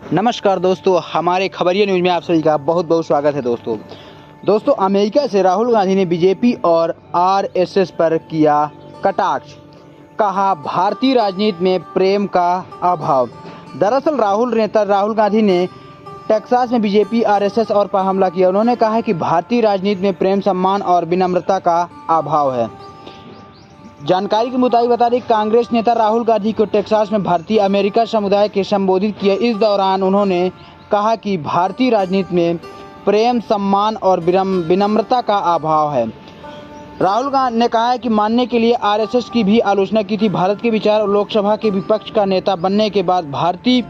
नमस्कार दोस्तों, हमारे खबरिया न्यूज़ में आप सभी का बहुत बहुत स्वागत है। दोस्तों अमेरिका से राहुल गांधी ने बीजेपी और आरएसएस पर किया कटाक्ष, कहा भारतीय राजनीति में प्रेम का अभाव। दरअसल राहुल गांधी ने टेक्सास में बीजेपी आरएसएस और पर हमला किया। उन्होंने कहा है कि भारतीय राजनीति में प्रेम, सम्मान और विनम्रता का अभाव है। जानकारी के मुताबिक बता दें, कांग्रेस नेता राहुल गांधी को टेक्सास में भारतीय अमेरिका समुदाय के संबोधित किया। इस दौरान उन्होंने कहा कि भारतीय राजनीति में प्रेम, सम्मान और विनम्रता का अभाव है। राहुल गांधी ने कहा है कि मानने के लिए आरएसएस की भी आलोचना की थी। भारत के विचार और लोकसभा के विपक्ष का नेता बनने के बाद भारतीय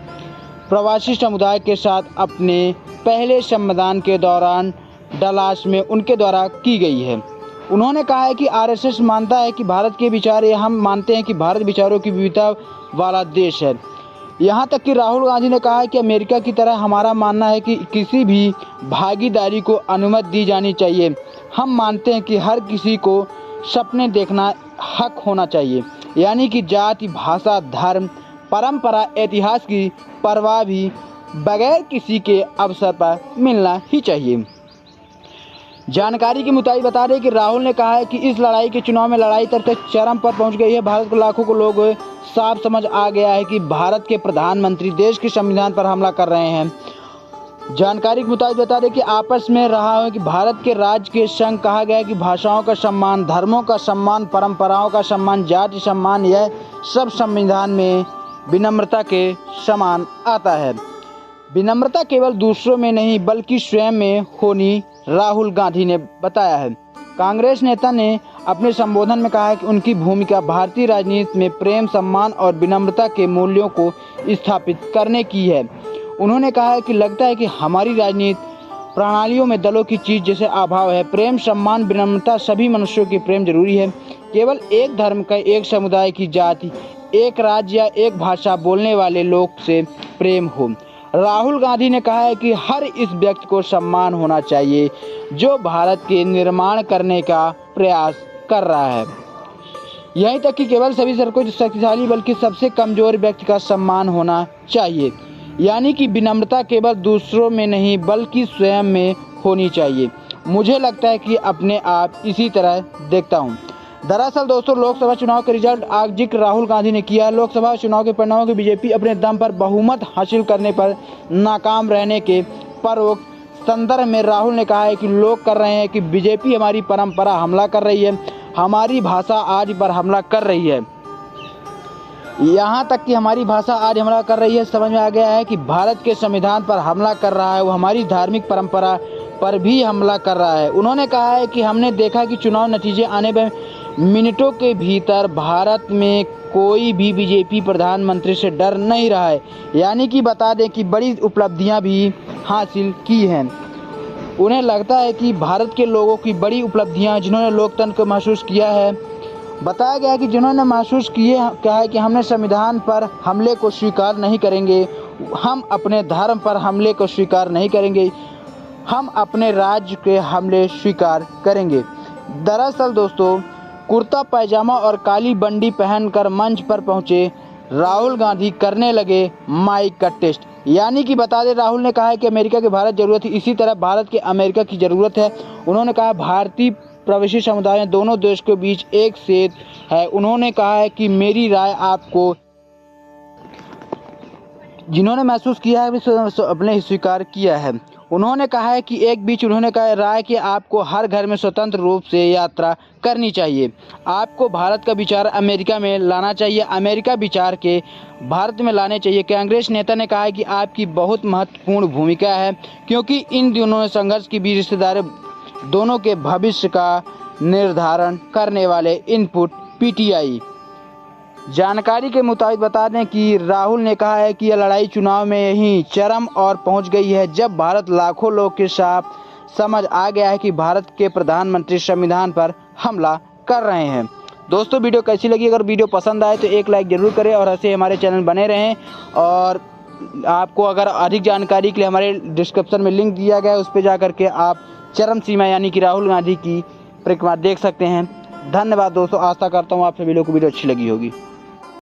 प्रवासी समुदाय के साथ अपने पहले संवाद के दौरान डलास में उनके द्वारा की गई है। उन्होंने कहा है कि आरएसएस मानता है कि भारत के विचार, हम मानते हैं कि भारत विचारों की विविधता वाला देश है। यहाँ तक कि राहुल गांधी ने कहा है कि अमेरिका की तरह हमारा मानना है कि किसी भी भागीदारी को अनुमति दी जानी चाहिए। हम मानते हैं कि हर किसी को सपने देखना हक होना चाहिए, यानी कि जाति, भाषा, धर्म, परंपरा, इतिहास की परवाह भी बगैर किसी के अवसर पर मिलना ही चाहिए। जानकारी के मुताबिक बता दें कि राहुल ने कहा है कि इस लड़ाई के चुनाव में लड़ाई तक चरम पर पहुंच गई है। भारत के लाखों को लोग साफ समझ आ गया है कि भारत के प्रधानमंत्री देश के संविधान पर हमला कर रहे हैं। जानकारी के मुताबिक बता दें कि आपस में रहा है कि भारत के राज्य के संग कहा गया है कि भाषाओं का सम्मान, धर्मों का सम्मान, परंपराओं का सम्मान, जाति सम्मान, यह सब संविधान में विनम्रता के समान आता है। विनम्रता केवल दूसरों में नहीं बल्कि स्वयं में होनी, राहुल गांधी ने बताया है। कांग्रेस नेता ने अपने संबोधन में कहा है कि उनकी भूमिका भारतीय राजनीति में प्रेम, सम्मान और विनम्रता के मूल्यों को स्थापित करने की है। उन्होंने कहा है कि लगता है कि हमारी राजनीति प्रणालियों में दलों की चीज जैसे अभाव है। प्रेम, सम्मान, विनम्रता, सभी मनुष्यों की प्रेम जरूरी है। केवल एक धर्म का, एक समुदाय की जाति, एक राज्य या एक भाषा बोलने वाले लोग से प्रेम हो। राहुल गांधी ने कहा है कि हर इस व्यक्ति को सम्मान होना चाहिए जो भारत के निर्माण करने का प्रयास कर रहा है। यहीं तक कि केवल सभी को शक्तिशाली बल्कि सबसे कमजोर व्यक्ति का सम्मान होना चाहिए, यानी कि विनम्रता केवल दूसरों में नहीं बल्कि स्वयं में होनी चाहिए। मुझे लगता है कि अपने आप इसी तरह देखता हूँ। दरअसल दोस्तों, लोकसभा चुनाव के रिजल्ट आज जिक्र राहुल गांधी ने किया है। लोकसभा चुनाव के परिणामों की बीजेपी अपने दम पर बहुमत हासिल करने पर नाकाम रहने के परोक्त संदर्भ में राहुल ने कहा है कि लोग कर रहे हैं कि बीजेपी हमारी परंपरा हमला कर रही है, हमारी भाषा आज पर हमला कर रही है। यहाँ तक कि हमारी भाषा आज हमला कर रही है। समझ में आ गया है कि भारत के संविधान पर हमला कर रहा है, वो हमारी धार्मिक परंपरा पर भी हमला कर रहा है। उन्होंने कहा है कि हमने देखा कि चुनाव नतीजे आने में मिनटों के भीतर भारत में कोई भी बीजेपी प्रधानमंत्री से डर नहीं रहा है, यानी कि बता दें कि बड़ी उपलब्धियां भी हासिल की हैं। उन्हें लगता है कि भारत के लोगों की बड़ी उपलब्धियां जिन्होंने लोकतंत्र को महसूस किया है। बताया गया कि जिन्होंने महसूस किए क्या है कि हमने संविधान पर हमले को स्वीकार नहीं करेंगे, हम अपने धर्म पर हमले को स्वीकार नहीं करेंगे, हम अपने राज्य के हमले स्वीकार करेंगे। दरअसल दोस्तों, कुर्ता पैजामा और काली बंडी पहनकर मंच पर पहुंचे राहुल गांधी करने लगे माइक का टेस्ट, यानी कि बता दें राहुल ने कहा है कि अमेरिका की भारत जरूरत है, इसी तरह भारत के अमेरिका की ज़रूरत है। उन्होंने कहा भारतीय प्रवासी समुदाय दोनों देश के बीच एक सेतु है। उन्होंने कहा है कि मेरी राय आपको जिन्होंने महसूस किया है अपने स्वीकार किया है। उन्होंने कहा है कि उन्होंने कहा राय कि आपको हर घर में स्वतंत्र रूप से यात्रा करनी चाहिए। आपको भारत का विचार अमेरिका में लाना चाहिए, अमेरिका विचार के भारत में लाने चाहिए। कांग्रेस नेता ने कहा है कि आपकी बहुत महत्वपूर्ण भूमिका है, क्योंकि इन दोनों संघर्ष के बीच रिश्तेदार दोनों के भविष्य का निर्धारण करने वाले इनपुट पीटीआई। जानकारी के मुताबिक बता दें कि राहुल ने कहा है कि यह लड़ाई चुनाव में यही चरम और पहुंच गई है जब भारत लाखों लोग के साथ समझ आ गया है कि भारत के प्रधानमंत्री संविधान पर हमला कर रहे हैं। दोस्तों, वीडियो कैसी लगी? अगर वीडियो पसंद आए तो एक लाइक जरूर करें और ऐसे हमारे चैनल बने रहें। और आपको अगर अधिक जानकारी के लिए हमारे डिस्क्रिप्शन में लिंक दिया गया है, उस पर जाकर के आप चरम सीमा यानी कि राहुल गांधी की परिक्रमा देख सकते हैं। धन्यवाद दोस्तों, आशा करता हूँ आप सभी लोगों को वीडियो अच्छी लगी होगी।